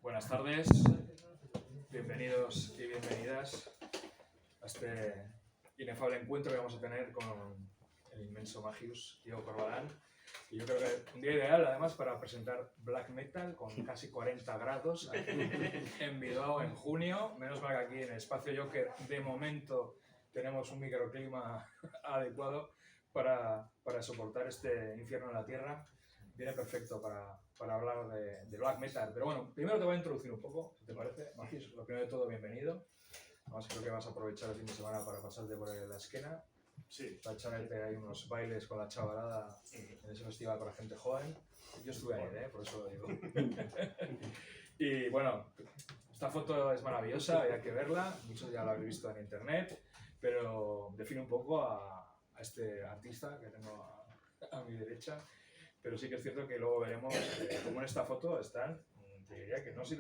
Buenas tardes, bienvenidos y bienvenidas a este inefable encuentro que vamos a tener con el inmenso Magius, Diego Corbalán. Y yo creo que un día ideal, además, para presentar black metal con casi 40 grados aquí en Bilbao en junio. Menos mal que aquí en el Espacio Joker, de momento, tenemos un microclima adecuado para soportar este infierno en la tierra. Viene perfecto para hablar de black metal. Pero bueno, primero te voy a introducir un poco, si te parece. Magius, lo primero de todo, bienvenido. Además, creo que vas a aprovechar el fin de semana para pasarte por la esquena. Sí. Para echarte ahí unos bailes con la chavalada en ese festival para gente joven. Yo estuve ahí, por eso lo digo. Y bueno, esta foto es maravillosa, hay que verla. Muchos ya la habéis visto en internet, pero define un poco a este artista que tengo a mi derecha. Pero sí que es cierto que luego veremos cómo en esta foto están, te diría que no sé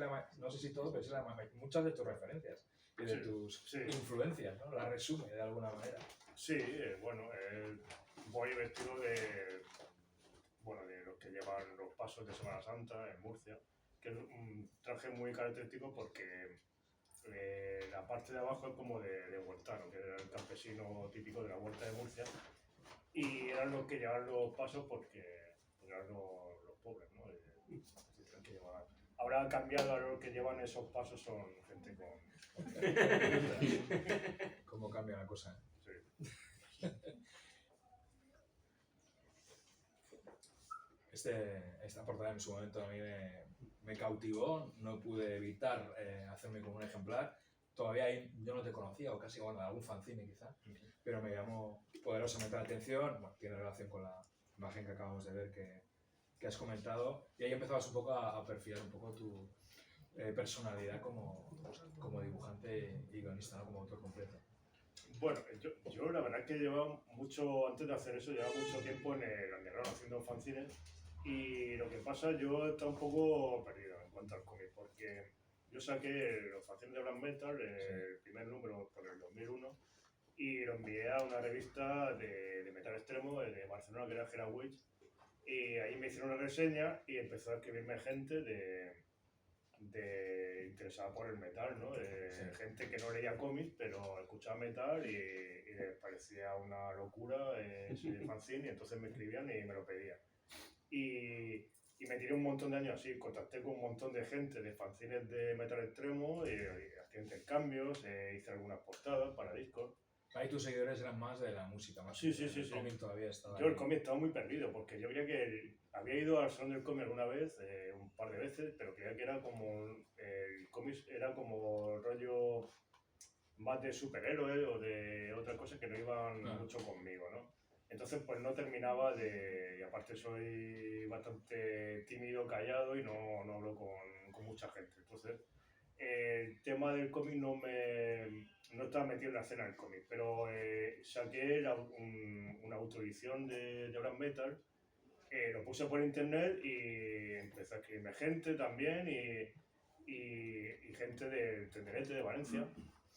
si todo, pero sí muchas de tus referencias y de tus influencias, ¿no? La resume de alguna manera. Sí, bueno, voy vestido de los que llevan los pasos de Semana Santa en Murcia, que es un traje muy característico porque la parte de abajo es como de huertano, que era el campesino típico de la huerta de Murcia, y eran los que llevaban los pasos porque eran los pobres, ¿no? Que llevaban. Ahora ha cambiado, ahora los que llevan esos pasos son gente con... ¿Cómo cambia la cosa? Sí. Esta portada en su momento a mí me cautivó, no pude evitar hacerme con un ejemplar. Todavía yo no te conocía, o casi, bueno, algún fanzine quizá, pero me llamó poderosamente la atención. Bueno, tiene relación con la imagen que acabamos de ver que has comentado, y ahí empezabas un poco a perfilar un poco tu personalidad como dibujante y guionista, ¿no? Como autor completo. Bueno, yo la verdad es que llevaba mucho, antes de hacer eso, llevaba mucho tiempo en el underground haciendo fanzines, y lo que pasa, yo estaba un poco perdido en cuanto al cómic, porque yo saqué los fanzines de Black Metal, el primer número por el 2001, y lo envié a una revista de metal extremo de Barcelona, que era Gerard Witch, y ahí me hicieron una reseña y empezó a escribirme gente interesada por el metal, ¿no? Gente que no leía cómics, pero escuchaba metal y les parecía una locura ese fanzine, y entonces me escribían y me lo pedían. Y me tiré un montón de años así, contacté con un montón de gente de fanzines de metal extremo, y hacía intercambios, hice algunas portadas para discos. Ahí tus seguidores eran más de la música, más Sí. el cómic todavía estaba Yo ahí. el cómic estaba muy perdido, porque yo creía que había ido al Salón del Cómic alguna vez, un par de veces, pero creía que era como el cómic era como rollo más de superhéroes o de otras cosas que no iban mucho conmigo, ¿no? Entonces pues no terminaba y aparte soy bastante tímido, callado y no hablo con mucha gente. Entonces el tema del cómic no estaba metido en la escena del cómic, pero saqué una autoedición de Black Metal, lo puse por internet y empezó a escribirme gente también y gente del Tenderete de Valencia.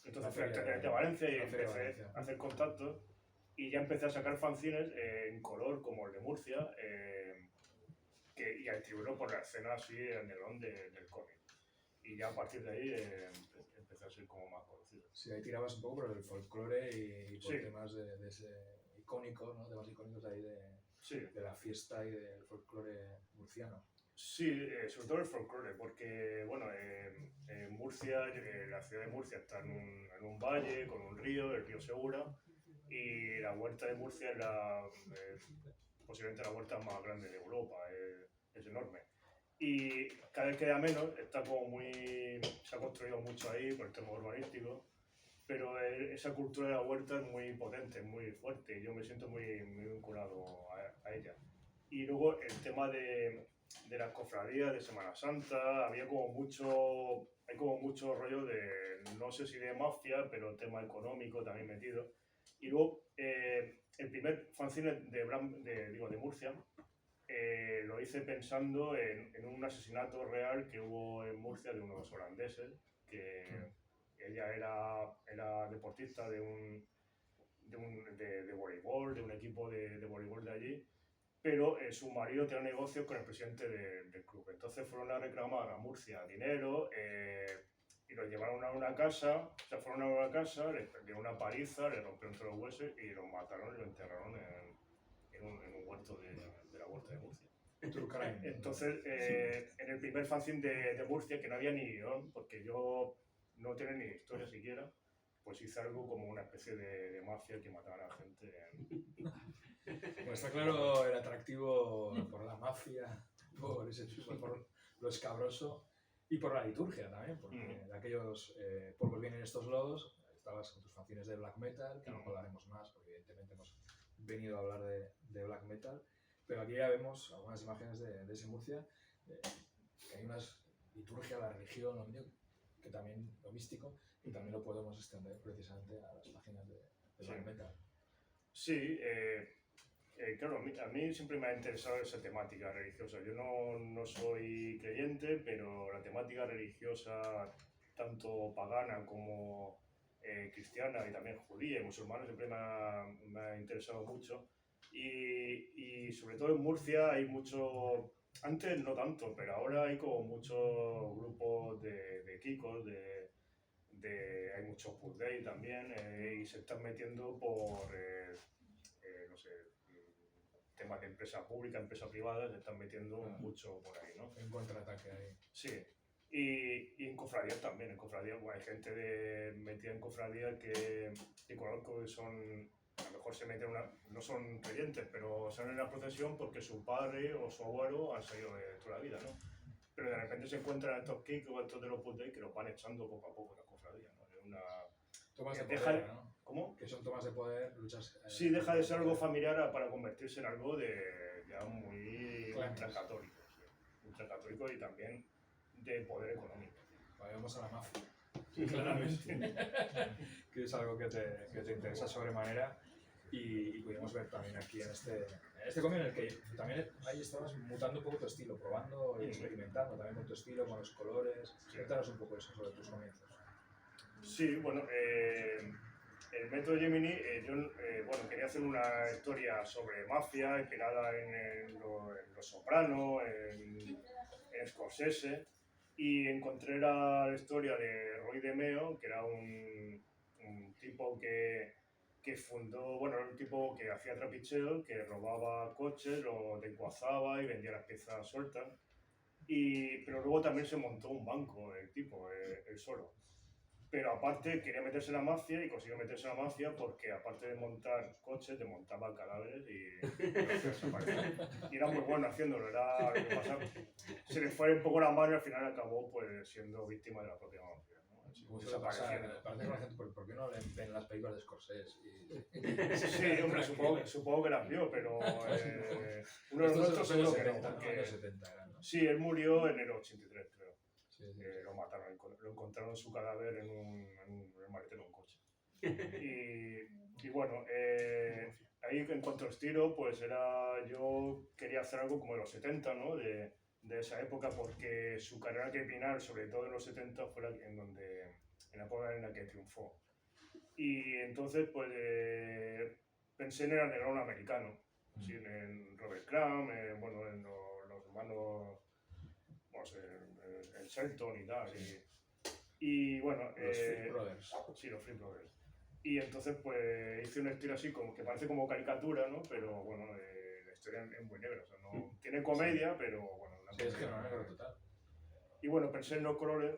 Entonces fui al Tenderete de Valencia y empecé a hacer contactos y ya empecé a sacar fanzines en color como el de Murcia y a distribuirlo por la escena así underground del cómic. Y ya a partir de ahí empecé a ser como más conocido. Sí, ahí tirabas un poco por el folclore y por temas de ese icónico, ¿no? Temas icónicos de ahí de la fiesta y del folclore murciano. Sí, sobre todo el folclore, porque bueno, en Murcia, la ciudad de Murcia está en un valle con un río, el río Segura, y la huerta de Murcia es posiblemente la huerta más grande de Europa, es enorme. Y cada vez queda menos, se ha construido mucho ahí por el tema urbanístico, pero esa cultura de la huerta es muy potente, es muy fuerte, y yo me siento muy vinculado a ella. Y luego el tema de las cofradías de Semana Santa, hay como mucho rollo de, no sé si de mafia, pero tema económico también metido. Y luego el primer fanzine de Murcia lo hice pensando en un asesinato real que hubo en Murcia de unos holandeses, que ella era deportista de voleibol, de un equipo de voleibol de allí, pero su marido tenía negocios con el presidente del club. Entonces fueron a reclamar a Murcia dinero y los llevaron a una casa, o sea, fueron a una casa, les dieron una paliza, le rompieron todos los huesos y lo mataron y lo enterraron en un huerto de la huerta de Murcia. True crime. Entonces, en el primer fanzine de Murcia, que no había ni guión, porque yo no tenía ni historia siquiera, pues hice algo como una especie de mafia que mataba a la gente. Bueno, está claro el atractivo por la mafia, por ese tipo, por lo escabroso y por la liturgia también, porque de aquellos polvos vienen estos lodos. Estabas con tus fanzines de black metal, que ahora hablaremos más, porque evidentemente hemos venido a hablar de black metal, pero aquí ya vemos algunas imágenes de ese Murcia, que hay una liturgia, la religión, que también lo místico, y también lo podemos extender precisamente a las páginas de black metal. Sí, claro, a mí siempre me ha interesado esa temática religiosa. Yo no soy creyente, pero la temática religiosa, tanto pagana como cristiana y también judía y musulmana, siempre me ha interesado mucho. Y sobre todo en Murcia hay mucho, antes no tanto, pero ahora hay como muchos grupos de kikos, hay muchos Put Day también, y se están metiendo por, no sé, temas de empresa pública, empresa privada, se están metiendo mucho por ahí, ¿no? Un contraataque ahí. Sí. Y en cofradías también, en cofradías, bueno, hay gente metida en cofradías que conozco que son, a lo mejor se meten no son creyentes, pero salen en la procesión porque su padre o su abuelo han salido de toda la vida, ¿no? Pero de repente se encuentran estos kicks o estos de los Put Day que los van echando poco a poco de la cofradía, ¿no? Es una... Tomas de poder, ¿no? ¿Cómo? Que son tomas de poder, luchas... Sí, deja de ser algo familiar para convertirse en algo ya muy ultracatólico, sí. Ultracatólico y también de poder económico. Vale, vamos a la mafia, claramente, que es algo que te interesa sobremanera y pudimos ver también aquí en este cómic en el que también ahí estabas mutando un poco tu estilo, probando y experimentando también con tu estilo, con los colores. Cuéntanos un poco eso sobre tus comienzos. Sí, bueno, el método Gemini, bueno, quería hacer una historia sobre mafia inspirada en Los Soprano, en Scorsese, y encontré la historia de Roy DeMeo, que era un tipo que fundó, bueno, era un tipo que hacía trapicheo, que robaba coches, los desguazaba y vendía las piezas sueltas, pero luego también se montó un banco, el tipo, él solo. Pero aparte quería meterse en la mafia y consiguió meterse en la mafia porque aparte de montar coches, te montaba cadáveres y era muy bueno haciéndolo. Era lo que pasa, se le fue un poco la mano y al final acabó pues siendo víctima de la propia mafia, ¿no? Desapareciendo. Parece que la gente, ¿por qué no ven las películas de Scorsese? Sí, hombre, supongo que las vio, pero uno de los nuestros seguro que no. Porque... 70 eran, ¿no? Sí, él murió en el 83, creo. Sí. Lo mataron, lo encontraron su cadáver en un maletero de un coche. Y bueno, ahí en cuanto a estilo, pues yo quería hacer algo como de los 70, ¿no? De esa época, porque su carrera criminal, sobre todo en los 70, fue en la época en la que triunfó. Y entonces, pues pensé en el underground americano, ¿sí? En Robert Crumb, bueno, en los hermanos, bueno, el Shelton y tal. Y bueno, los Free Brothers. Sí, los Free Brothers. Y entonces pues hice un estilo así como que parece como caricatura, ¿no? Pero bueno, la historia es muy negra, o sea, no tiene comedia, sí. Pero bueno, una sí, es que no, negro total. Y bueno, pensé en los colores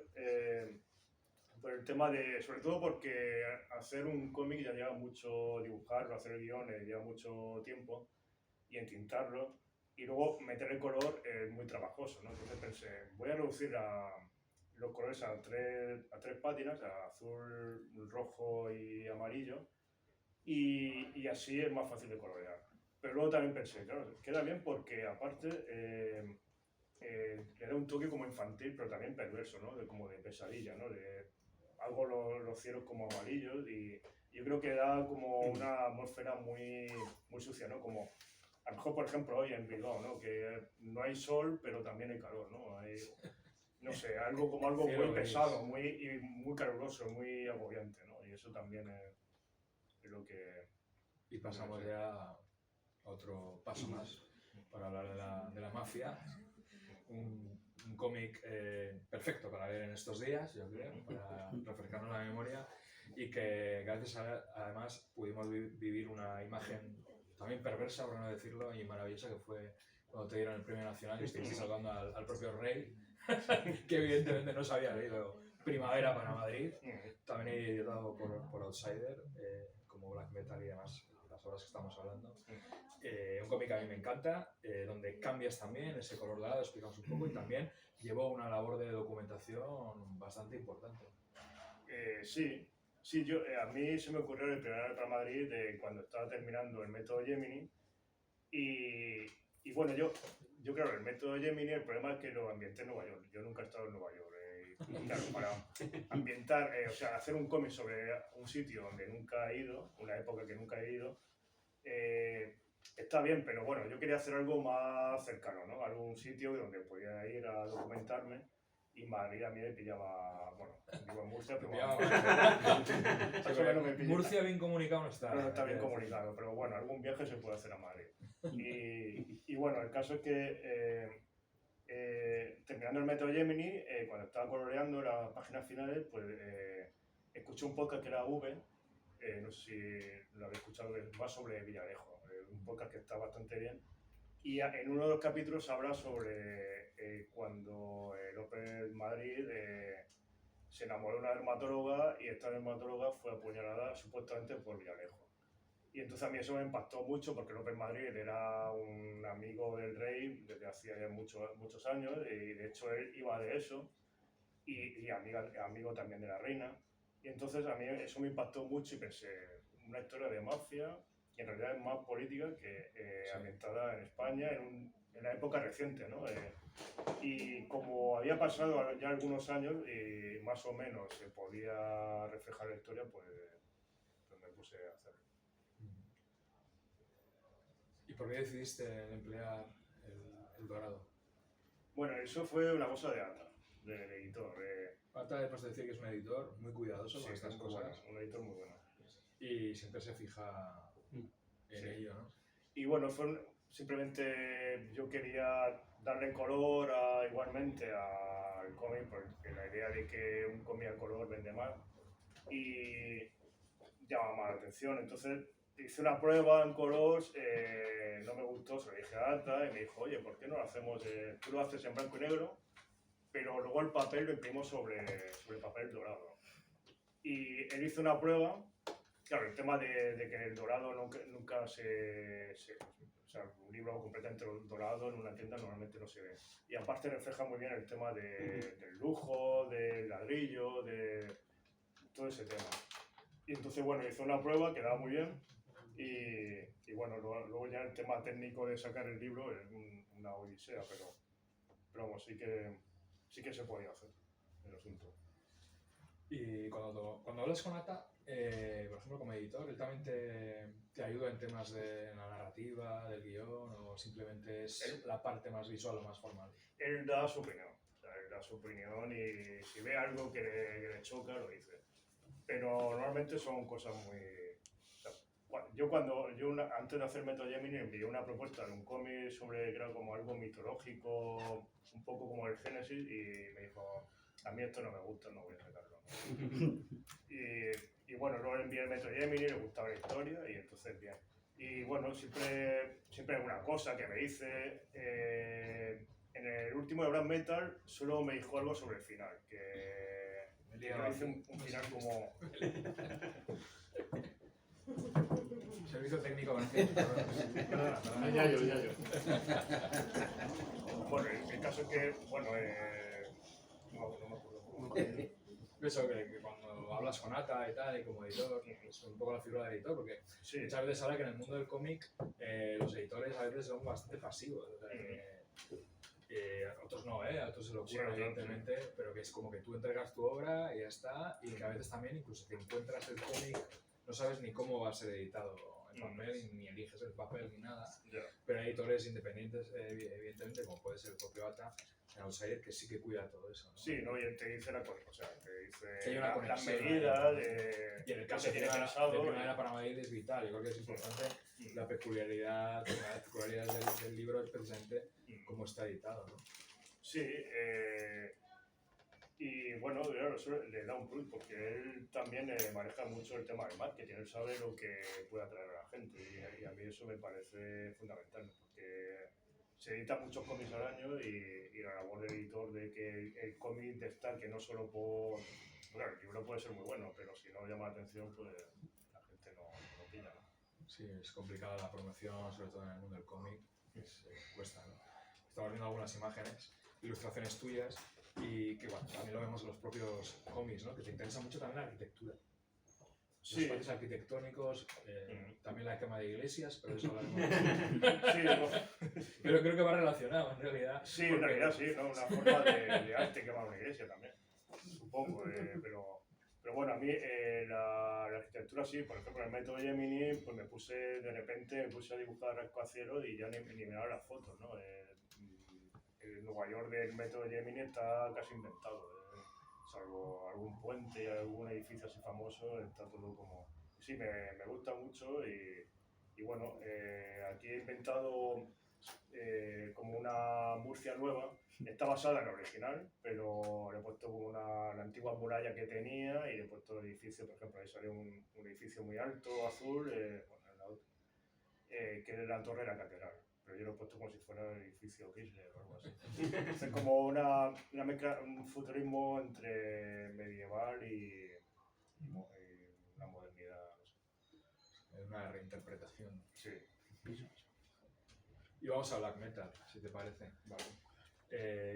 por el tema sobre todo porque hacer un cómic ya lleva mucho, dibujarlo, hacer el guión lleva mucho tiempo y entintarlo y luego meter el color es muy trabajoso, ¿no? Entonces pensé, voy a reducir los colores a tres pátinas, a azul, rojo y amarillo, y así es más fácil de colorear. Pero luego también pensé, claro, queda bien porque aparte le da un toque como infantil, pero también perverso, ¿no? Como de pesadilla, ¿no? Algo los cielos como amarillos y yo creo que da como una atmósfera muy, muy sucia, ¿no? Como a lo mejor, por ejemplo, hoy en Bilbao, ¿no? Que no hay sol, pero también hay calor, ¿no? Hay, no sé, algo muy pesado, muy caluroso, muy agobiante, ¿no? Y eso también es lo que... Y pasamos ya a otro paso más. para hablar de la mafia. Un cómic perfecto para leer en estos días, yo creo, para refrescarnos la memoria, y que gracias a además pudimos vivir una imagen también perversa, por no decirlo, y maravillosa, que fue cuando te dieron el premio nacional y estuviste salvando al propio rey, que evidentemente no se había leído Primavera para Madrid, también editado por Outsider, como Black Metal y demás, las obras que estamos hablando. Un cómic que a mí me encanta, donde cambias también ese color dorado, explicamos un poco, y también llevó una labor de documentación bastante importante. Sí, a mí se me ocurrió el primer para Madrid cuando estaba terminando el método Gemini, y bueno, yo creo que el método Gemini, el problema es que lo ambienté en Nueva York. Yo nunca he estado en Nueva York. Claro, para ambientar, o sea, hacer un cómic sobre un sitio donde nunca he ido, una época que nunca he ido, está bien, pero bueno, yo quería hacer algo más cercano, ¿no? Algún sitio donde podía ir a documentarme, y Madrid a mí me pillaba, bueno, vivo en Murcia, pero Murcia bien comunicado no está. No está bien comunicado, pero bueno, algún viaje se puede hacer a Madrid. Y bueno, el caso es que terminando el método Gemini, cuando estaba coloreando las páginas finales, pues escuché un podcast que era V, no sé si lo habéis escuchado, va sobre Villarejo, un podcast que está bastante bien. Y en uno de los capítulos habla sobre cuando López Madrid se enamoró de una dermatóloga, y esta dermatóloga fue apuñalada supuestamente por Villarejo. Y entonces a mí eso me impactó mucho, porque López Madrid era un amigo del rey desde hacía ya muchos años, y de hecho él iba de eso, y amigo también de la reina. Y entonces a mí eso me impactó mucho, y pensé, una historia de mafia, que en realidad es más política que ambientada en España en la época reciente, ¿no? Y como había pasado ya algunos años y más o menos se podía reflejar la historia, pues me puse a hacerlo. ¿Y por qué decidiste emplear el dorado? Bueno, eso fue una cosa de Ata, del editor. Ata, después de decir que es un editor muy cuidadoso con estas cosas. Bueno, un editor muy bueno. Y siempre se fija en ello, ¿no? Y bueno, simplemente yo quería darle color igualmente al cómic, porque la idea de que un cómic a color vende más y llama más la atención. Entonces hice una prueba en color, no me gustó, se lo dije a Ata y me dijo, oye, ¿por qué no lo hacemos? Tú lo haces en blanco y negro, pero luego el papel lo imprimimos sobre papel dorado. Y él hizo una prueba. Claro, el tema de que el dorado nunca o sea, un libro completamente dorado en una tienda normalmente no se ve. Y aparte refleja muy bien el tema del lujo, del ladrillo, de todo ese tema. Y entonces, bueno, hizo una prueba, quedaba muy bien. Y bueno, luego ya el tema técnico de sacar el libro es una odisea, pero vamos, sí que se podía hacer el asunto. Y cuando hablas con Ata, por ejemplo, como editor, ¿él también te ayuda en temas de la narrativa, del guión, o simplemente es la parte más visual o más formal? Él da su opinión, y si ve algo que le choca, lo dice. Pero normalmente son cosas muy... antes de hacer Método Gemini, envié una propuesta de un cómic que era como algo mitológico, un poco como el Génesis, y me dijo, a mí esto no me gusta, no voy a sacarlo. Y bueno, luego le envié el Método Gemini, le gustaba la historia, y entonces bien. Y bueno, siempre hay alguna cosa que me dice. En el último de Black Metal solo me dijo algo sobre el final, que yo hice un final como... Servicio técnico con el Ya yo. Bueno, el caso es que, bueno, no me acuerdo. Eso, que cuando hablas con Ata y tal, y como editor, es un poco la figura del editor, porque sí, muchas veces habla que en el mundo del cómic los editores a veces son bastante pasivos. O sea, otros no, otros se lo ocurren, evidentemente, pero que es como que tú entregas tu obra y ya está, y que a veces también incluso te encuentras el cómic, no sabes ni cómo va a ser editado papel, ni eliges el papel ni nada. Ya. Pero hay editores independientes, evidentemente, como puede ser el propio ATA, en Outsider, que sí que cuida todo eso, ¿no? Sí, ¿no? Y él te dice o sea, te dice Sí, hay una las conexión, medidas ¿no? de Y en el lo caso que de tiene pensado. Primavera para Madrid es vital. Yo creo que es importante la peculiaridad, una de las peculiaridades del libro es precisamente cómo está editado, ¿no? Sí, y bueno, claro, eso le da un plus porque él también maneja mucho el tema del marketing, él sabe lo que puede atraer a la gente y a mí eso me parece fundamental porque se editan muchos cómics al año y la labor del editor de que el cómic destaque no solo por... Claro, el libro puede ser muy bueno, pero si no llama la atención, pues la gente no pilla, ¿no? Sí, es complicada la promoción, sobre todo en el mundo del cómic, cuesta, ¿no? Estamos viendo algunas imágenes, ilustraciones tuyas, y que bueno, también lo vemos en los propios cómics, ¿no? Que te interesa mucho también la arquitectura. Los Sí. espacios arquitectónicos, también la quema de iglesias, pero eso hablaremos. Sí, no. Pero creo que va relacionado en realidad. Sí, en realidad sí, ¿no? Una forma de arte que va a una iglesia también, supongo, pero bueno, a mí la arquitectura sí, por ejemplo, en el método Gemini, pues de repente me puse a dibujar rascacielos y ya ni me daban las fotos, ¿no? El Nueva York del método Gemini está casi inventado, salvo algún puente y algún edificio así famoso, está todo como... Sí, me gusta mucho y bueno, aquí he inventado como una Murcia nueva. Está basada en la original, pero le he puesto como la antigua muralla que tenía y le he puesto el edificio, por ejemplo, ahí sale un edificio muy alto, azul, que es la Torre de la Catedral. Pero yo lo he puesto como si fuera el edificio Chrysler o algo así. Es como una mezcla, un futurismo entre medieval y una modernidad, no sé. Es una reinterpretación. Sí. Y vamos a Black Metal, si te parece. Vale.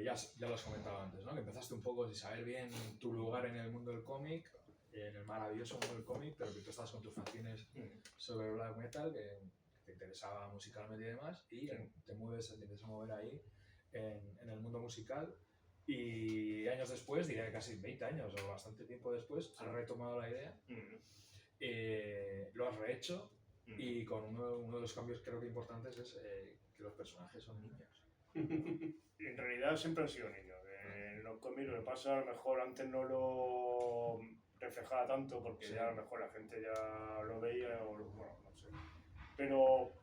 Ya lo has comentado antes, ¿no? Que empezaste un poco sin saber bien tu lugar en el mundo del cómic, en el maravilloso mundo del cómic, pero que tú estás con tus fanzines sobre Black Metal, que te interesaba musicalmente y demás, y te empiezas a mover ahí en el mundo musical. Y años después, diría que casi 20 años o bastante tiempo después, has retomado la idea, lo has rehecho, y con uno de los cambios creo que importantes es que los personajes son niños. En realidad siempre han sido niños. En los cómics lo que pasa, a lo mejor antes no lo reflejaba tanto porque ya a lo mejor la gente ya lo veía o bueno, no sé. Pero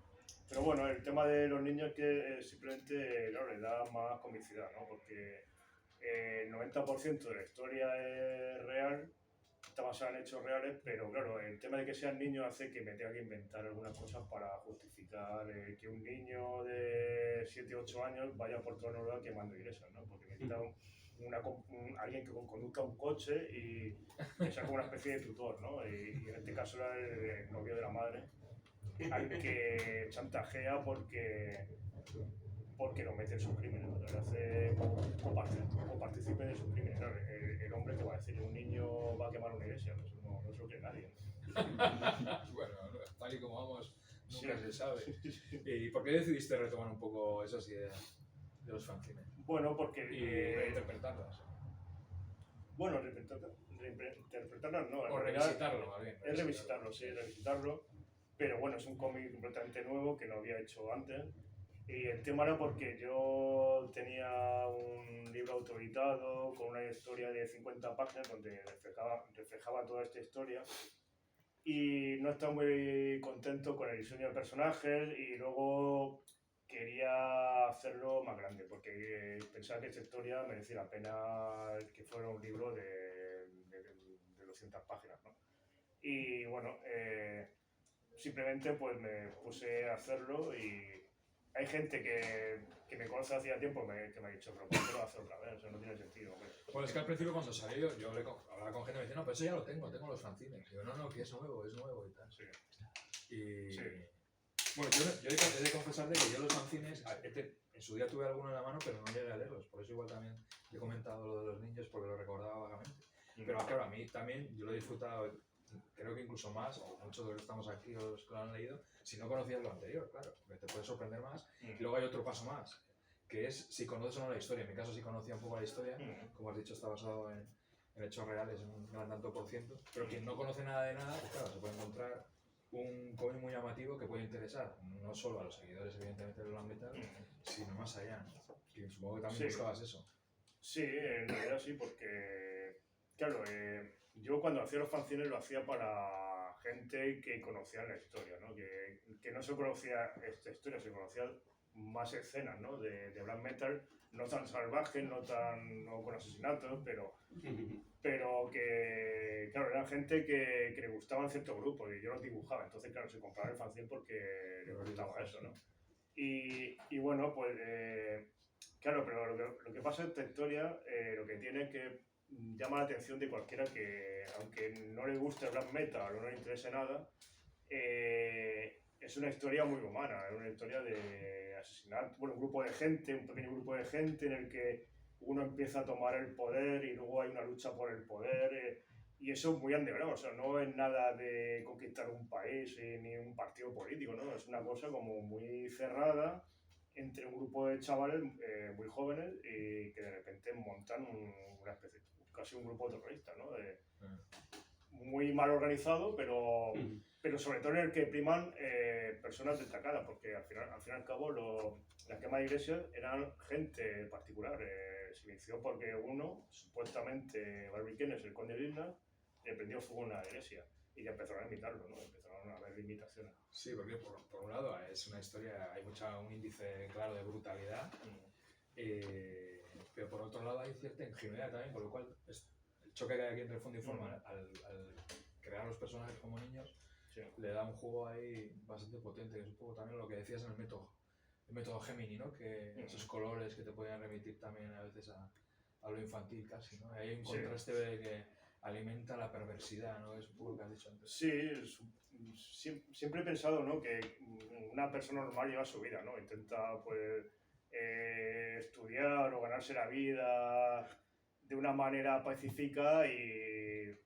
bueno, el tema de los niños es que simplemente claro, le da más comicidad, ¿no? Porque el 90% de la historia es real, está basada en hechos reales, pero claro, el tema de que sean niños hace que me tenga que inventar algunas cosas para justificar que un niño de 7 o 8 años vaya por toda Noruega quemando iglesias, ¿no? Porque necesita alguien que conduzca un coche y que sea como una especie de tutor, ¿no? Y en este caso era el novio de la madre, al que chantajea porque lo mete en sus crímenes, ¿no? Le hace copartícipe de sus crímenes. Claro, el hombre que va a decir, un niño va a quemar una iglesia, no se lo cree nadie. Bueno, tal y como vamos, nunca Sí. se sabe. ¿Y por qué decidiste retomar un poco esas ideas de los fanzines? Bueno, porque... Y reinterpretarlas. Bueno, reinterpretarlas no. O revisitarlo, más bien. Es revisitarlo, sí, revisitarlo. Pero bueno, es un cómic completamente nuevo que no había hecho antes. Y el tema era porque yo tenía un libro autoeditado con una historia de 50 páginas donde reflejaba toda esta historia y no estaba muy contento con el diseño de personajes y luego quería hacerlo más grande porque pensaba que esta historia merecía la pena que fuera un libro de 200 páginas, ¿no? Y bueno, simplemente pues me puse a hacerlo y hay gente que me conoce hacía tiempo que me ha dicho, pero ¿por qué lo hace otra vez? Eso no tiene sentido. Hombre. Bueno, es que al principio cuando salió yo hablaba con gente y me decía, no, pero eso ya lo tengo los fanzines. Y digo, no, que es nuevo y tal. Sí. Y... Sí. Bueno, yo he de confesarte que yo los fanzines, en su día tuve alguno en la mano, pero no llegué a leerlos. Por eso igual también he comentado lo de los niños, porque lo recordaba vagamente. Pero claro, a mí también, yo lo he disfrutado, creo que incluso más, o muchos de los que estamos aquí o los que lo han leído, si no conocías lo anterior, claro, porque te puede sorprender más. Y luego hay otro paso más, que es si conoces o no la historia. En mi caso sí conocía un poco la historia, como has dicho está basado en hechos reales, en un gran tanto por ciento, pero quien no conoce nada de nada, pues claro, se puede encontrar un cómic muy llamativo que puede interesar no solo a los seguidores, evidentemente, del black metal, sino más allá. Y supongo que también buscabas eso. Sí, en realidad sí, porque, claro, yo cuando hacía los fanzines lo hacía para gente que conocía la historia, ¿no? Que no se conocía esta historia, se conocía más escenas, ¿no? De black metal, no tan salvajes, no con asesinatos, pero que, claro, eran gente que le gustaban ciertos grupos y yo los dibujaba, entonces, claro, se compraba el fanzine porque le gustaba eso, ¿no? Y bueno, pues, claro, pero lo que pasa en esta historia, lo que tiene es que llama la atención de cualquiera que, aunque no le guste el black metal o no le interese nada, es una historia muy humana, es una historia de asesinato, bueno, un grupo de gente, un pequeño grupo de gente en el que uno empieza a tomar el poder y luego hay una lucha por el poder, y eso es muy underground, o sea, no es nada de conquistar un país ni un partido político, ¿no? Es una cosa como muy cerrada entre un grupo de chavales muy jóvenes y que de repente montan una especie, casi un grupo terrorista, ¿no? Muy mal organizado, pero sobre todo en el que priman personas destacadas, porque al fin y al cabo la quema de iglesias eran gente particular. Se inició porque uno, supuestamente Barbicane, el conde de Vilna, le prendió fuego a una iglesia y ya empezaron a imitarlo, ¿no? Empezaron a haber imitaciones. Sí, porque por un lado es una historia, hay un índice claro de brutalidad, pero por otro lado hay cierta ingenuidad también, con lo cual el choque que hay aquí entre el fondo y forma al crear los personajes como niños le da un juego ahí bastante potente. Es un poco también lo que decías en el método Gemini, ¿no? Que esos colores que te pueden remitir también a veces a lo infantil casi, ¿no? Hay un contraste de que alimenta la perversidad, ¿no? Es un poco lo que has dicho antes. Sí, siempre he pensado, ¿no? Que una persona normal lleva su vida, ¿no? Intenta, pues, estudiar o ganarse la vida de una manera pacífica y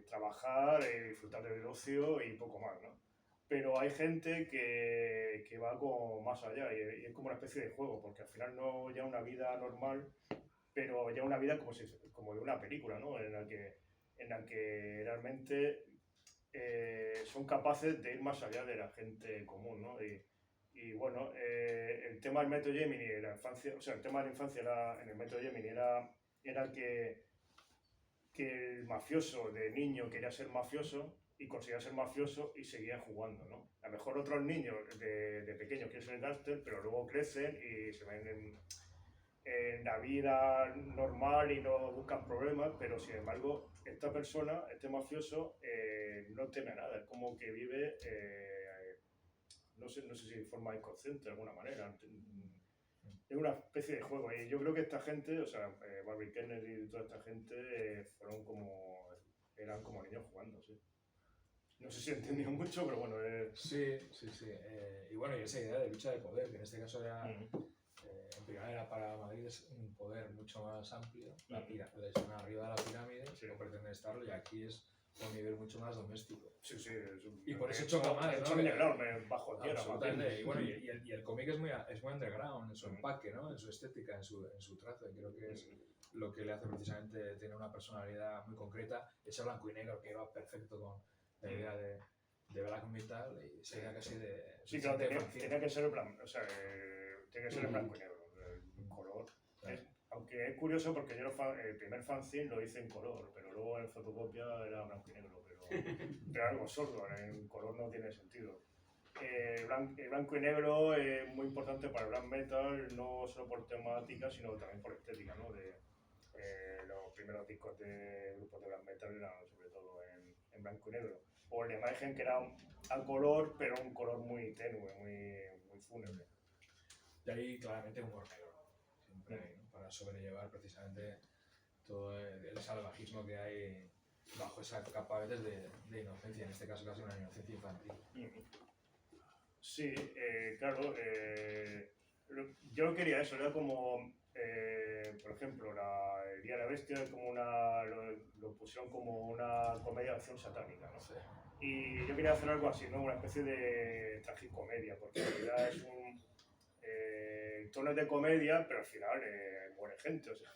trabajar, disfrutar del ocio y poco más, ¿no? Pero hay gente que va como más allá y es como una especie de juego, porque al final no ya una vida normal, pero ya una vida como de una película, ¿no? En la que realmente son capaces de ir más allá de la gente común, ¿no? Y bueno, el tema del método Gemini en la infancia, o sea, el tema de la infancia en el método Gemini era que el mafioso de niño quería ser mafioso y conseguía ser mafioso y seguía jugando, ¿no? A lo mejor otros niños de pequeños quieren ser gángster, pero luego crecen y se ven en la vida normal y no buscan problemas, pero sin embargo, esta persona, este mafioso, no teme nada, es como que vive, no sé si de forma inconsciente de alguna manera. Es una especie de juego y yo creo que esta gente, o sea, Barbie Kennedy y toda esta gente eran como niños jugando, sí. No sé si he entendido mucho, pero bueno. Sí. Y bueno, y esa idea de lucha de poder, que en este caso era, en primavera para Madrid es un poder mucho más amplio, es una arriba de la pirámide, no pretende estarlo, y aquí es un nivel mucho más doméstico. Sí, y por eso choca más, ¿no? Enorme, bajo tierra. Absolutamente. Y bueno, y el cómic es muy underground en su empaque, ¿no? En su estética, en su trazo, y creo que es lo que le hace precisamente tener una personalidad muy concreta, ese blanco y negro que va perfecto con la idea de black metal y esa idea casi de... Sí, claro, tenía que ser el blanco, o sea, tiene que ser el blanco y negro, el color. Aunque es curioso porque yo el primer fanzine lo hice en color, pero luego en fotocopia era blanco y negro, pero algo sordo, en color no tiene sentido. El blanco y negro es muy importante para el black metal, no solo por temática, sino también por estética, ¿no? Los primeros discos de grupos de black metal eran sobre todo en blanco y negro. O la imagen que era a color, pero un color muy tenue, muy fúnebre. Y ahí claramente humor negro, siempre hay, ¿no? Para sobrellevar precisamente todo el salvajismo que hay bajo esa capa a veces de inocencia, en este caso casi una inocencia infantil. Sí, claro, yo quería eso, era como, por ejemplo, el Día de la Bestia como lo pusieron como una comedia de acción satánica, ¿no? Sí. Y yo quería hacer algo así, ¿no? Una especie de tragicomedia, porque en realidad es el tono es de comedia, pero al final muere gente, o sea,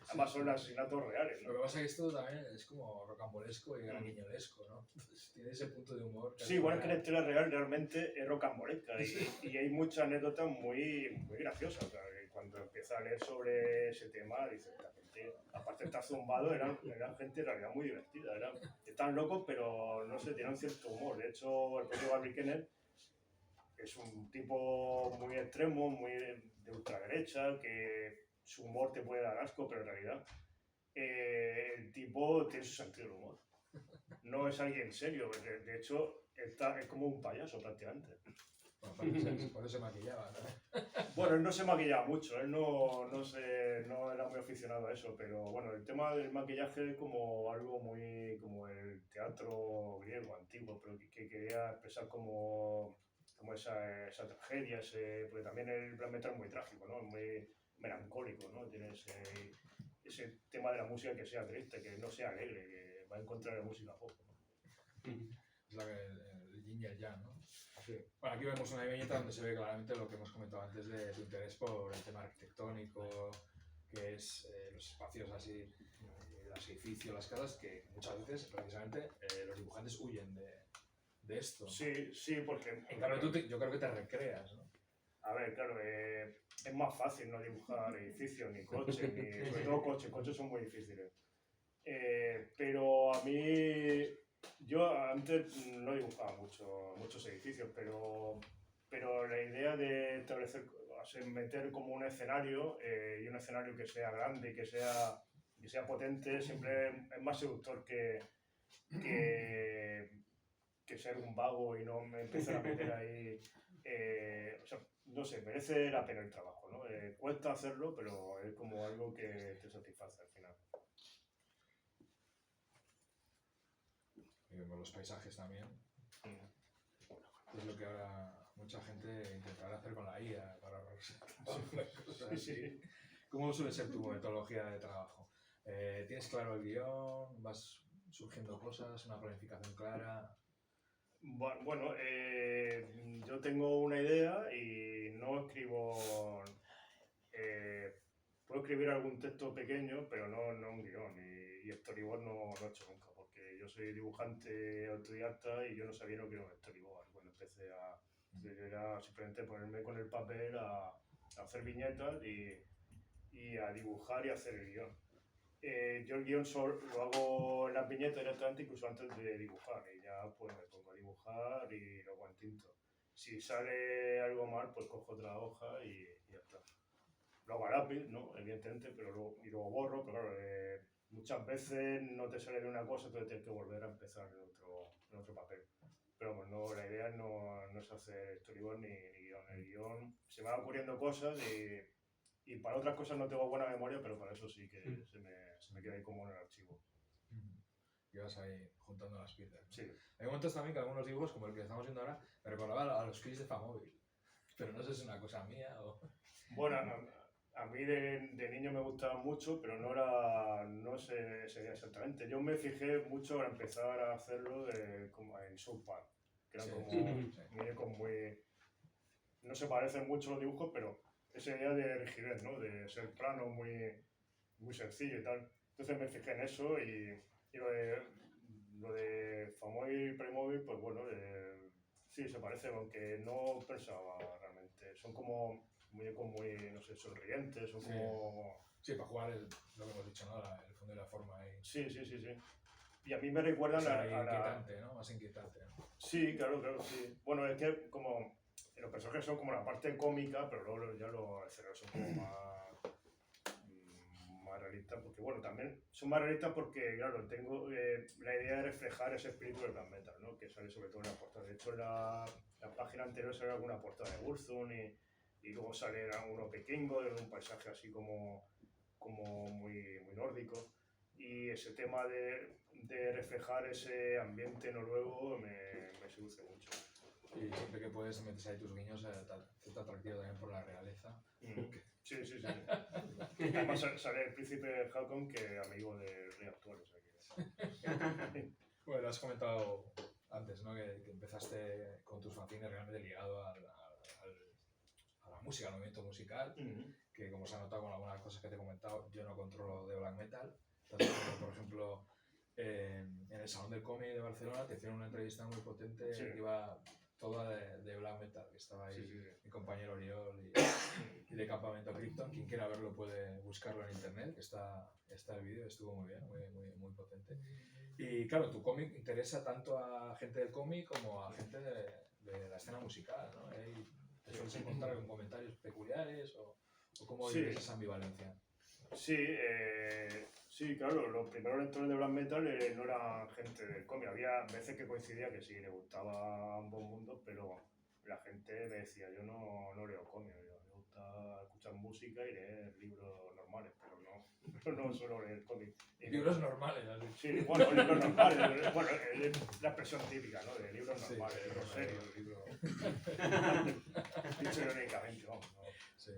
además son asesinatos reales, Lo ¿no? que pasa es que esto también es como rocambolesco y granguiñolesco, ¿no? Entonces, tiene ese punto de humor. Sí, igual que la historia real realmente es rocambolesca y hay muchas anécdotas muy, muy graciosas. O sea, que cuando empieza a leer sobre ese tema, dices, la gente, aparte de estar zumbado, eran gente en realidad muy divertida. Están locos, pero no sé, tienen cierto humor. De hecho, el propio Gary Kenner es un tipo muy extremo, muy de ultraderecha, que su humor te puede dar asco, pero en realidad el tipo tiene su sentido del humor. No es alguien serio, de hecho es como un payaso prácticamente. Bueno, por eso se maquillaba, ¿no? Bueno, él no se maquillaba mucho, él no era muy aficionado a eso, pero bueno, el tema del maquillaje es como algo muy como el teatro griego antiguo, pero que quería expresar como esa tragedia, porque también el black metal es muy trágico, ¿no? Muy melancólico, ¿no? Tiene ese tema de la música que sea triste, que no sea alegre, que va en contra de la música pop, ¿no? Es el yin y el yang, ¿no? Sí. Bueno, aquí vemos una viñeta donde se ve claramente lo que hemos comentado antes de tu interés por el tema arquitectónico, que es los espacios así, los edificios, las casas, que muchas veces precisamente los dibujantes huyen de esto. Sí, sí, porque... En cambio, yo creo que te recreas, ¿no? A ver, claro, es más fácil no dibujar edificios, ni coches, ni sobre todo coches son muy difíciles. Pero a mí, yo antes no dibujaba muchos edificios, pero la idea de establecer, meter como un escenario y un escenario que sea grande y que sea potente, siempre es más seductor que ser un vago y no me empezar a meter ahí. O sea, no sé, merece la pena el trabajo, ¿no? Cuesta hacerlo, pero es como algo que te satisface al final. Y vemos los paisajes también. Es lo que ahora mucha gente intentará hacer con la IA para ahorrarse cosas así. ¿Cómo suele ser tu metodología de trabajo? ¿Tienes claro el guión? ¿Vas surgiendo cosas? ¿Una planificación clara? Bueno, yo tengo una idea y no escribo... puedo escribir algún texto pequeño, pero no un guión. Y storyboard no he hecho nunca, porque yo soy dibujante autodidacta y yo no sabía lo que era un storyboard cuando empecé a... Era simplemente ponerme con el papel a hacer viñetas y a dibujar y a hacer el guión. Yo el guión lo hago en las viñetas directamente, incluso antes de dibujar, y ya pues me pongo a dibujar y lo hago en tinto. Si sale algo mal, pues cojo otra hoja y ya está. Lo hago a lápiz, ¿no? Evidentemente, pero luego borro, pero claro, muchas veces no te sale de una cosa, entonces tienes que volver a empezar en otro papel. Pero bueno, la idea no es hacer storyboard ni guión. El guión se me van ocurriendo cosas y para otras cosas no tengo buena memoria, pero para eso sí que se me queda ahí como en el archivo. Y vas ahí juntando las piezas, ¿no? Sí. Hay momentos también que algunos dibujos, como el que estamos viendo ahora, me recordaban a los clips de Famóvil. Pero no sé si es una cosa mía o... Bueno, a mí de niño me gustaba mucho, pero no sé exactamente. Yo me fijé mucho al empezar a hacerlo como en South Park, que eran como muñecos muy... No se parecen mucho los dibujos, pero esa idea de rigidez, ¿no? De ser plano, muy sencillo y tal. Entonces me fijé en eso y lo de Famóvil y Playmobil, pues bueno, sí, se parece, aunque no pensaba realmente. Son como muñecos muy, no sé, sonrientes, son como... Sí, para jugar lo que hemos dicho, ¿no? El fondo y la forma ahí. Sí. Y a mí me recuerdan inquietante, ¿no? Más inquietante, ¿no? Sí, claro, sí. Bueno, es que como... Los personajes son como la parte cómica, pero luego ya los escenarios son como más realistas, porque bueno, también son más realistas porque, claro, tengo la idea de reflejar ese espíritu del black metal, ¿no? Que sale sobre todo en la portada. De hecho, en la página anterior sale alguna portada de Burzum y luego sale uno pequeño en un paisaje así como muy nórdico. Y ese tema de reflejar ese ambiente noruego me seduce mucho. Y siempre que puedes metes ahí tus guiños, cierto atractivo también por la realeza. Sí. Además sale el príncipe Hakon, que es amigo del rey actual. O sea que... Bueno, lo has comentado antes, ¿no? Que empezaste con tus fanzines realmente ligado a la música, al movimiento musical, que como se ha notado con algunas cosas que te he comentado, yo no controlo de black metal. Tanto que, por ejemplo, en el Salón del Cómic de Barcelona te hicieron una entrevista muy potente que iba toda de black metal, que estaba ahí mi compañero Oriol y de Campamento Krypton. Quien quiera verlo puede buscarlo en internet, que está el vídeo, estuvo muy bien, muy potente. Y claro, tu cómic interesa tanto a gente del cómic como a gente de la escena musical, ¿no? ¿Te sueles encontrar con comentarios peculiares o cómo vives esa ambivalencia? Sí, claro, los primeros lectores de black metal no eran gente del cómic. Había veces que coincidía que sí, le gustaba ambos mundos, pero la gente me decía, yo no leo cómics, me gusta escuchar música y leer libros normales, pero no suelo leer cómics. Libros normales, ¿no? Sí, bueno, libros normales, bueno, es la expresión típica, ¿no? De libros normales, libros serios, libros... Dicho irónicamente, vamos, ¿no? Sí.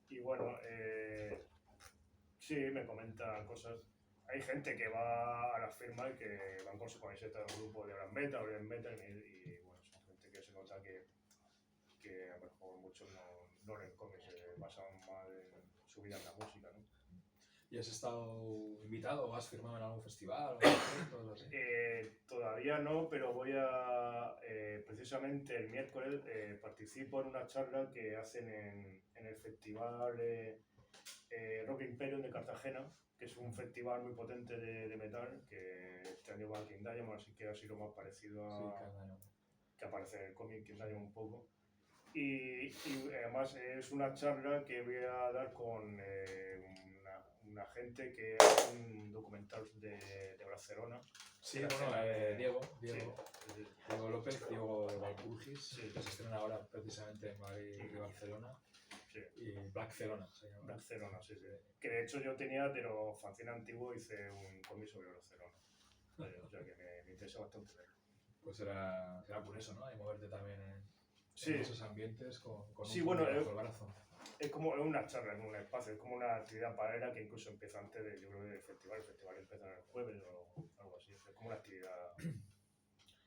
Y bueno, sí, me comentan cosas. Hay gente que va a las firmas y que van con su camiseta de un grupo de black metal o de metal y bueno, son gente que se nota que a lo mejor muchos no leen cómics, se basan más en su vida en la música, ¿no? ¿Y has estado invitado o has firmado en algún festival o algo así? Todavía no, pero voy a, precisamente el miércoles, participo en una charla que hacen en el festival Rock Imperium de Cartagena, que es un festival muy potente de metal, que este año va a King Diamond, así que ha sido lo más parecido a que aparece en el cómic King Diamond un poco. Y además es una charla que voy a dar con una gente que hace un documental de Barcelona. Sí, bueno, Diego López, Diego de Valpurgis, que se estrena ahora precisamente en Madrid y Barcelona. Sí. Y Blackcelona se llama. Blackcelona, sí. Que de hecho yo tenía de los fanzines antiguos, hice un cómic sobre Blackcelona. O sea que me interesa bastante verlo. Pues será por eso, ¿no? Y moverte también en esos ambientes con un bajo el brazo. Es como una charla en un espacio, es como una actividad paralela que incluso empieza antes de, yo creo, del festival. El festival empieza el jueves o algo así. Es como una actividad.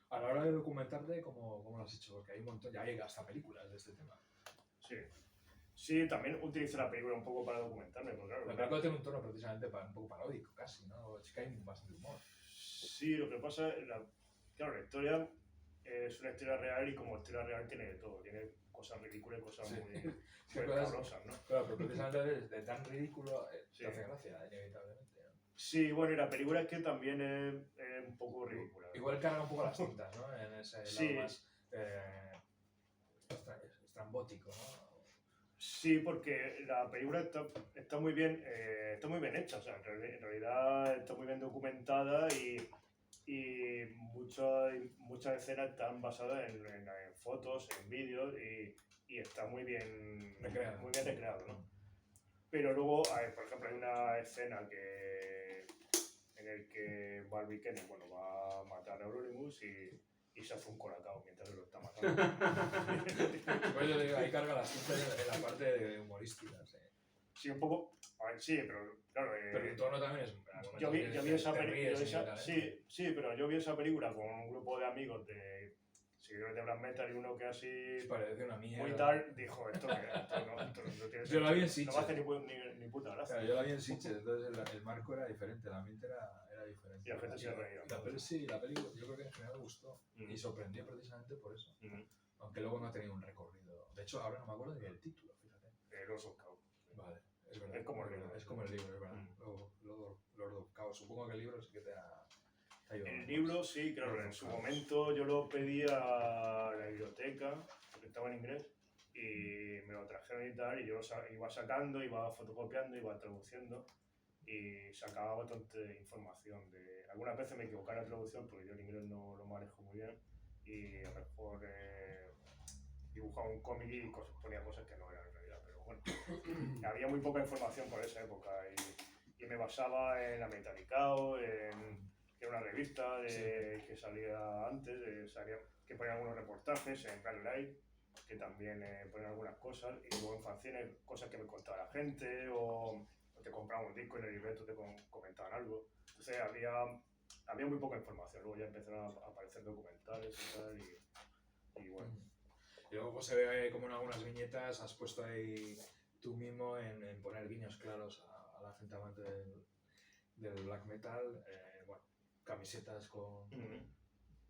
A la hora de documentarte, ¿cómo lo has hecho? Porque hay un montón, ya hay hasta películas de este tema. Sí, también utilicé la película un poco para documentarme, porque claro. La película tiene un tono precisamente un poco paródico, casi, ¿no? Es que hay bastante humor. Sí, lo que pasa es, claro, la historia es una historia real y como historia real tiene de todo. Tiene cosas ridículas y cosas muy cabrosas, ¿no? Claro, pero precisamente de tan ridículo te hace gracia, inevitablemente, ¿no? Sí, bueno, y la película es que también es un poco ridícula. Igual carga un poco las tintas, ¿no? En ese lado más estrambótico, ¿no? Sí, porque la película está muy bien hecha, o sea, en realidad está muy bien documentada y muchas escenas están basadas en fotos, en vídeos y está muy bien recreado, ¿no? Pero luego, por ejemplo, hay una escena en el que Barbie Kennedy, va a matar a Euronymous y se hace un colacao mientras lo está matando. Ahí carga las tintas en la parte humorística, sí. Sí, un poco. A ver, sí, pero claro. Pero el tono también es. Yo vi esa película. Sí, pero yo vi esa película con un grupo de amigos de seguidores de black metal y uno que así. Parece una mierda. Muy tal, dijo esto no tiene. Yo la vi en Sitges. No me hace ni puta gracia. Claro, yo la vi en Sitges, entonces el marco era diferente, el ambiente era diferente. Y la gente se reía. La película yo creo que en general me gustó y sorprendió precisamente por eso. Aunque luego no ha tenido un recorrido. De hecho, ahora no me acuerdo ni del título, fíjate. Los of Chaos. Vale, es verdad. Es como el libro. Es como el libro, es verdad. Lord of Chaos. Supongo que el libro sí que te ha ayudado. El libro sí, claro, en su momento yo lo pedí a la biblioteca, porque estaba en inglés, y me lo trajeron y tal, y yo lo iba sacando, iba fotocopiando, iba traduciendo, y sacaba bastante información. Algunas veces me equivocaba en la traducción, porque yo el inglés no lo manejo muy bien, y a lo mejor dibujaba un cómic y ponía cosas que no eran en realidad, pero bueno, había muy poca información por esa época, y me basaba en la Metallicao, que era una revista que salía antes, que ponía algunos reportajes en Black Light, que también ponían algunas cosas, y luego en fanzines, cosas que me contaba la gente, o te compraban un disco y en el libreto te comentaban algo. Entonces había muy poca información, luego ya empezaron a aparecer documentales y tal, y bueno. Y luego se ve como en algunas viñetas has puesto ahí tú mismo en poner guiños claros a la gente amante del black metal. Bueno, camisetas con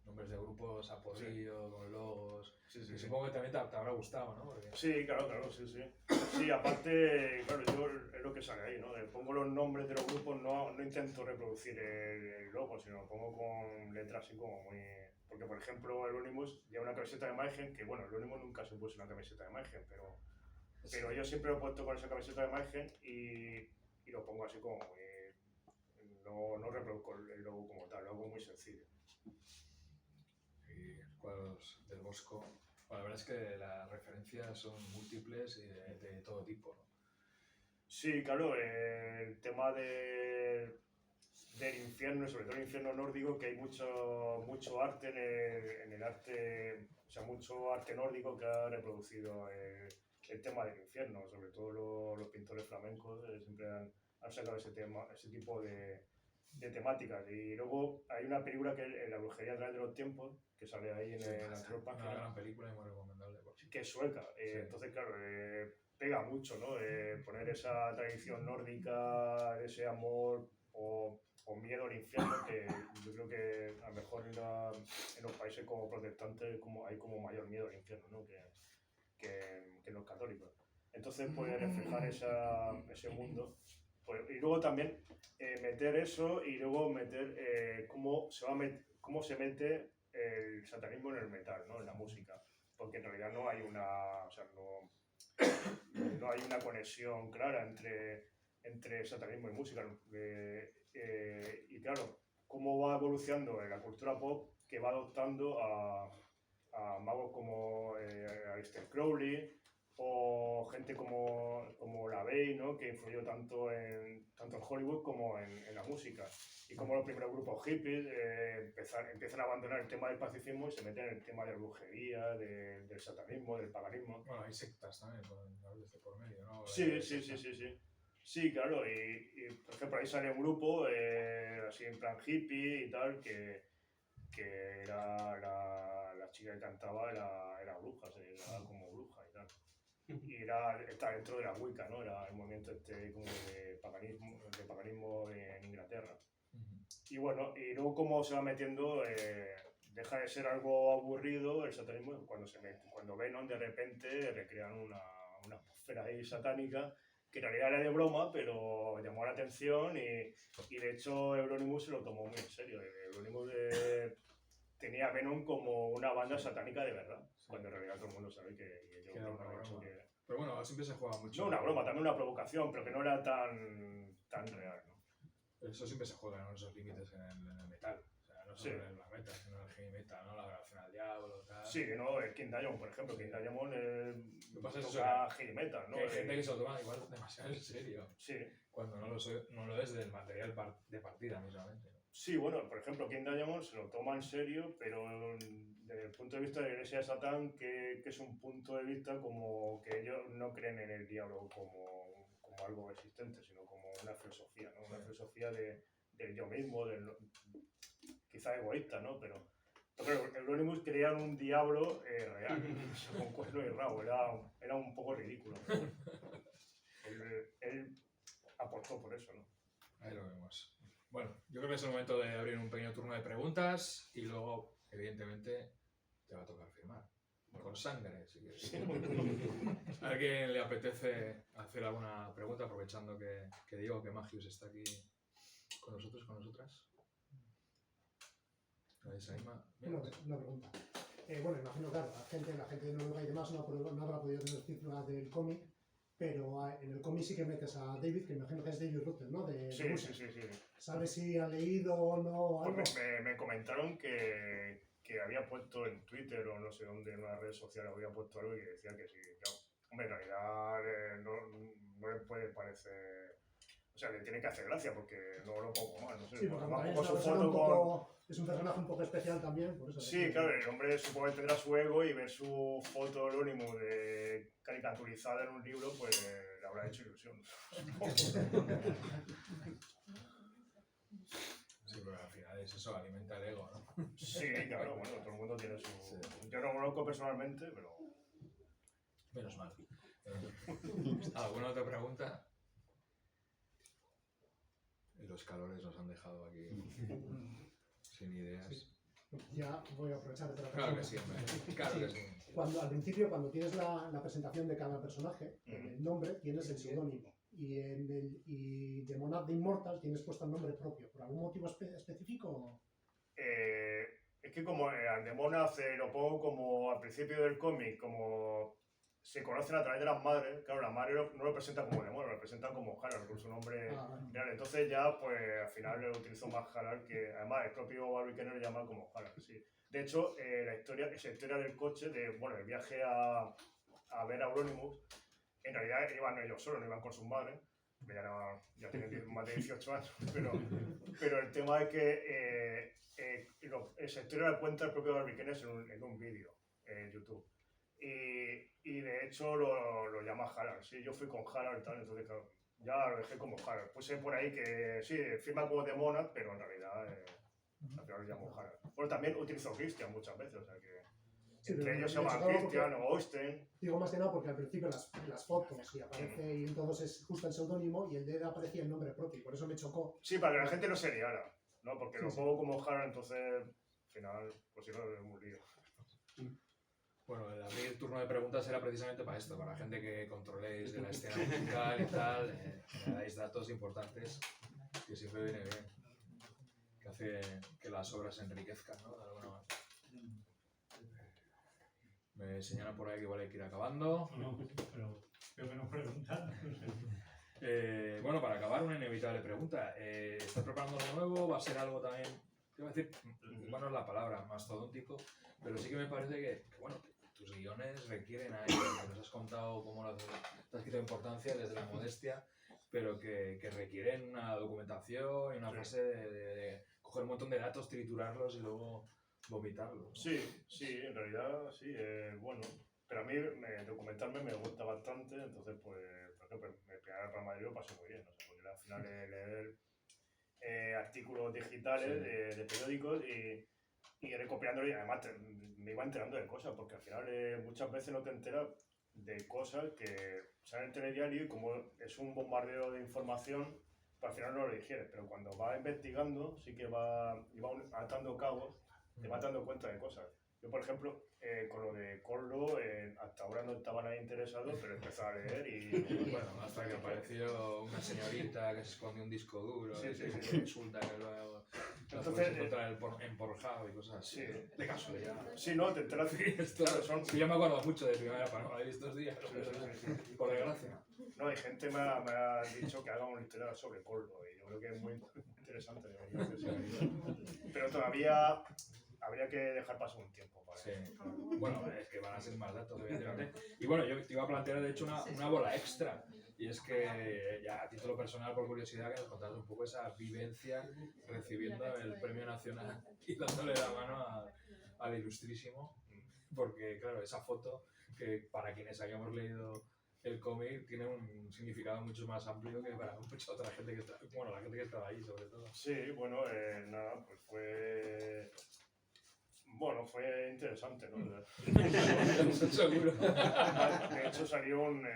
nombres de grupos, aporillo, con logos. Sí, Y sí, sí. supongo que también te habrá gustado, ¿no? Porque... Sí, claro, sí, sí. Sí, aparte, claro, yo es lo que sale ahí, ¿no? Pongo los nombres de los grupos, no intento reproducir el logo, sino pongo con letras así como muy... Porque, por ejemplo, el Euronymous lleva una camiseta de Mayhem, que bueno, el Euronymous nunca se puso una camiseta de Mayhem, pero yo siempre lo he puesto con esa camiseta de Mayhem y lo pongo así como muy... No reproduzco el logo como tal, lo hago muy sencillo. Y cuadros del Bosco. Bueno, la verdad es que las referencias son múltiples y de todo tipo, ¿no? Sí, claro, el tema del infierno, sobre todo el infierno nórdico, que hay mucho arte en el arte, o sea, mucho arte nórdico que ha reproducido el tema del infierno, sobre todo los pintores flamencos siempre han sacado ese tipo de temáticas. Y luego hay una película que es La brujería a través de los tiempos, que sale ahí en la anterior página. Una gran película y muy recomendable. Que es sueca. Sí. Entonces, claro, pega mucho, ¿no? Poner esa tradición nórdica, ese amor o miedo al infierno, que yo creo que a lo mejor en los países como protestantes hay como mayor miedo al infierno, ¿no? que en los católicos. Entonces, pues reflejar ese mundo. Pues, y luego también meter eso y luego meter cómo se mete el satanismo en el metal, ¿no? En la música. Porque en realidad no hay una conexión clara entre satanismo y música. Y claro, cómo va evolucionando en la cultura pop que va adoptando a magos como Aleister Crowley o gente como LaVey, ¿no? Que influyó tanto en Hollywood como en la música. Y como los primeros grupos hippies empiezan a abandonar el tema del pacifismo y se meten en el tema de la brujería, del satanismo, del paganismo. Bueno, hay sectas también por medio, ¿no? Sí. Sí, claro, y por ejemplo ahí sale un grupo así en plan hippie y tal, que era la chica que cantaba era bruja, era como bruja y tal. Y está dentro de la Wicca, ¿no? Era el movimiento como de paganismo en Inglaterra. Y bueno, y luego cómo se va metiendo, deja de ser algo aburrido el satanismo cuando Venom de repente recrean una atmósfera ahí satánica que en realidad era de broma, pero llamó la atención y de hecho Euronymous se lo tomó muy en serio. Euronymous tenía a Venom como una banda satánica de verdad, cuando en realidad todo el mundo sabe que era una broma. Pero bueno, siempre se juega mucho. No una broma, también una provocación, pero que no era tan real, ¿no? Pero eso siempre se juega en esos límites en el metal. O sea, no solo en el black metal, sino en el heavy metal, ¿no? La adoración al diablo, tal. Sí, ¿no? El King Diamond, por ejemplo. King Diamond pasa toca heavy metal, ¿no? Que hay gente que se lo toma igual demasiado en serio. Sí. Cuando no lo es del material de partida mismamente, ¿no? Sí, bueno, por ejemplo, King Diamond se lo toma en serio, pero desde el punto de vista de la Iglesia de Satán, que es un punto de vista como que ellos no creen en el diablo como algo existente, sino como una filosofía, ¿no? Una filosofía del yo mismo, quizá egoísta, ¿no? Pero Euronymous creían un diablo real, con cuerno y rabo, era un poco ridículo. Él apostó por eso, ¿no? Ahí lo vemos. Bueno, yo creo que es el momento de abrir un pequeño turno de preguntas y luego, evidentemente, te va a tocar firmar. Con sangre, si quieres. Sí. ¿A alguien le apetece hacer alguna pregunta aprovechando que digo que Magius está aquí con nosotros, con nosotras? ¿Nadie se anima? Una pregunta. Bueno, imagino, claro, la gente de Noruega y demás no habrá podido tener cifras del cómic, pero en el cómic sí que metes a David, que imagino que es David Rutter, ¿no? Sí. ¿Sabes si ha leído o no algo? Pues me comentaron que había puesto en Twitter o no sé dónde, en una red social había puesto algo y que decía que sí. Claro. Hombre, en realidad no le puede parecer... O sea, le tiene que hacer gracia porque no lo pongo mal, no sé. Sí, porque pongo su foto es un personaje un poco especial también, por eso. Sí, claro, el hombre supongo que tendrá su ego y ver su foto anónimo de caricaturizada en un libro, pues le habrá hecho ilusión. Sí, pero al final es eso, alimenta el ego, ¿no? Sí, claro, bueno, todo el mundo tiene su... Sí. Yo no lo conozco personalmente, pero... Menos mal. ¿Alguna otra pregunta? Los calores nos han dejado aquí sin ideas. Ya voy a aprovechar de Claro que sí, hombre. Claro que sí. Cuando, al principio, cuando tienes la presentación de cada personaje, en el nombre tienes el seudónimo. Y de Monad de Immortal tienes puesto el nombre propio. ¿Por algún motivo específico? Es que como al Demona lo pongo como al principio del cómic, como se conocen a través de las madres, claro, las madres no lo presentan como Demona, lo presentan como Harar, con su nombre real. Entonces ya, pues al final le utilizo más Harar, que además el propio Barbie Kenner lo llama como Harar, sí. De hecho, esa historia del coche, el viaje a ver a Euronymous, en realidad iban ellos solos, no iban con sus madres, ya tienen más de 18 años, pero el tema es que esa historia la cuenta el propio Barbie Kenner en un vídeo en YouTube. Y de hecho lo llama Harar, sí, yo fui con Harar y tal, entonces claro, ya lo dejé como Harar. Puse por ahí que sí, firma como Demona, pero en realidad al final lo llamo Harar. Bueno, también utilizo Christian muchas veces, o sea que Sí, entre ellos se me llaman chocaba Christian o Oystein. Digo más que nada porque al principio las fotos y aparece y en todos es justo el seudónimo y el de él aparecía el nombre propio y por eso me chocó. Sí, para que la gente no se liara, ¿no? Porque Sí, lo sí. pongo como Harar, entonces al final, pues si no, es un lío. Bueno, el turno de preguntas era precisamente para esto, para la gente que controléis de la escena musical y tal, me dais datos importantes que siempre viene bien, que hace que las obras se enriquezcan, ¿no? De alguna manera. Me señalan por ahí que igual hay que ir acabando. No, pero creo que nos preguntan. Bueno, para acabar, una inevitable pregunta. ¿Estás preparando algo nuevo? ¿Va a ser algo también, te iba a decir, bueno, es la palabra, mastodóntico, pero sí que me parece que bueno, tus guiones requieren ahí, que nos has contado cómo te has quitado importancia desde la modestia, pero que requieren una documentación y una fase de coger un montón de datos, triturarlos y luego vomitarlos, ¿no? Sí, en realidad sí, bueno. Pero a mí documentarme me gusta bastante, entonces pues, por ejemplo, el Pilar para Madrid lo pasé muy bien, o sea, porque al final leer artículos digitales de periódicos y recopilándolo y además me iba enterando de cosas, porque al final muchas veces no te enteras de cosas que salen en el telediario y como es un bombardeo de información, pues al final no lo digieres, pero cuando vas investigando sí que va atando cabos, te vas dando cuenta de cosas. Yo, por ejemplo, con lo de Corlo, hasta ahora no estaba nadie interesado, pero empecé a leer y... Bueno, hasta que apareció una señorita que se escondió un disco duro, Sí, que sí. resulta que luego Entonces, puedes encontrar en Pornhub y cosas así. Sí. De casualidad. Sí, no, te enteras. Esto, Claro, son... sí, yo me acuerdo mucho de Primavera Paranormal de estos días, Sí. por desgracia. No, hay gente me ha dicho que haga una historia sobre Corlo y yo creo que es muy interesante. Pero todavía habría que dejar pasar un tiempo para Sí. eso. Bueno, es que van a ser más datos, evidentemente. Y bueno, yo te iba a plantear, de hecho, una bola extra. Y es que, ya a título personal, por curiosidad, que nos contaras un poco esa vivencia recibiendo el Premio Nacional y dándole la mano al Ilustrísimo. Porque, claro, esa foto, que para quienes hayamos leído el cómic, tiene un significado mucho más amplio que para mucha otra gente que está, bueno, la gente que estaba ahí, sobre todo. Sí, bueno, nada, pues fue... Bueno, fue interesante, ¿no? Seguro. De hecho, salió un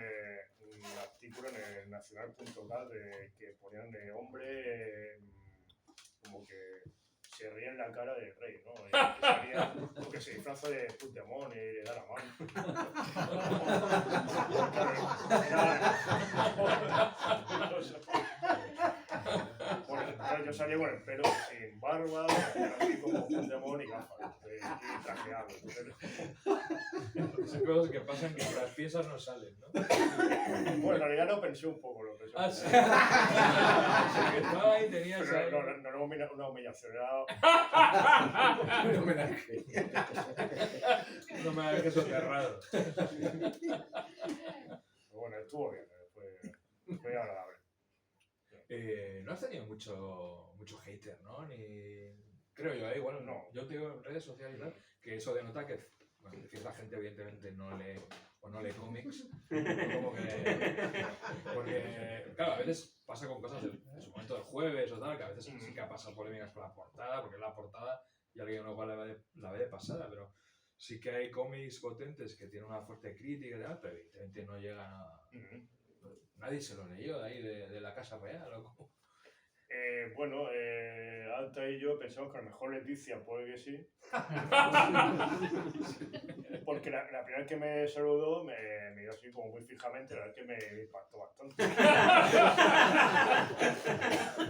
artículo en el nacional.cat que ponían de hombre como que se ríe en la cara del rey, ¿no? Y salía porque se disfraza de Puigdemont y le da la mano. Yo salía con el pelo sin barba, así como Puigdemont y gafas, y trajeado. Son cosas que pasan que si las piensas no salen, ¿no? Bueno, en realidad lo pensé un poco, lo pensé. Ah, sí. Así que estaba ahí, tenías ahí. Pero no era una humillación, era... Un homenaje. Un homenaje soterrado. Pero bueno, estuvo bien, fue agradable. No has tenido mucho hater, ¿no? Creo yo, igual No. yo te digo en redes sociales y tal, que eso denota que bueno, cierta gente evidentemente no lee cómics, como que, porque claro, a veces pasa con cosas en su momento del jueves o tal, que a veces sí que ha pasado polémicas por la portada, porque es la portada y alguien igual la ve de pasada, pero sí que hay cómics potentes que tienen una fuerte crítica y tal, pero evidentemente no llegan a... Nadie se lo leyó de ahí, de la Casa Real, ¿o cómo? Bueno, Alta y yo pensamos que a lo mejor Leticia puede que sí. Porque la primera vez que me saludó me miró así como muy fijamente, la verdad es que me impactó bastante.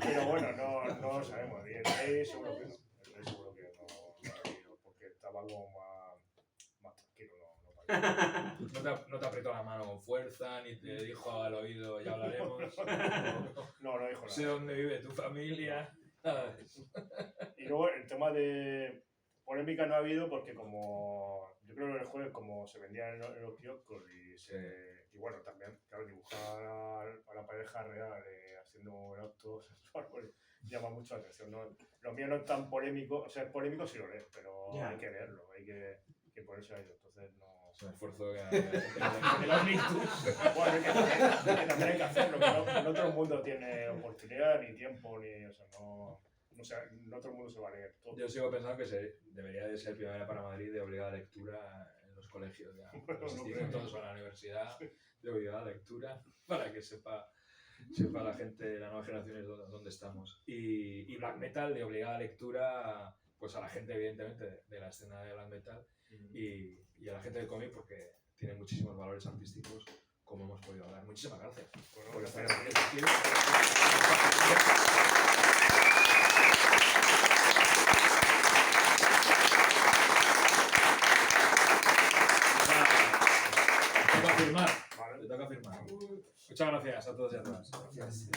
Pero bueno, no lo sabemos. Y el rey seguro que no. El rey seguro que no ha ido, porque estaba algo más tranquilo. No te apretó la mano con fuerza, ni te dijo al oído, ya hablaremos. No dijo Sé nada. dónde vive tu familia. Nada de eso. Y luego el tema de polémica no ha habido porque como yo creo que el jueves como se vendía en los kioscos y bueno, también, claro, dibujar a la pareja real haciendo el acto sexual pues, llama mucho la atención. ¿No? Lo mío no es tan polémico, o sea, es polémico si lo lees, pero hay que leerlo, hay que ponerse a ello. Entonces no... Es un esfuerzo que el Omnictus. Bueno, que también hay que hacerlo, que no todo el mundo tiene oportunidad, ni tiempo, ni... O sea, no todo el mundo se va a leer todo. Yo sigo pensando que debería de ser Primavera para Madrid de obligada lectura en los colegios. Ya. Los institutos o en la universidad de obligada lectura para que sepa la gente, las nuevas generaciones dónde estamos. Y Black Metal de obligada lectura pues a la gente evidentemente de la escena de Black Metal y a la gente del cómic porque tiene muchísimos valores artísticos como hemos podido hablar. Muchísimas gracias por estar aquí. Te toca firmar. Muchas gracias a todos y a todas. Gracias.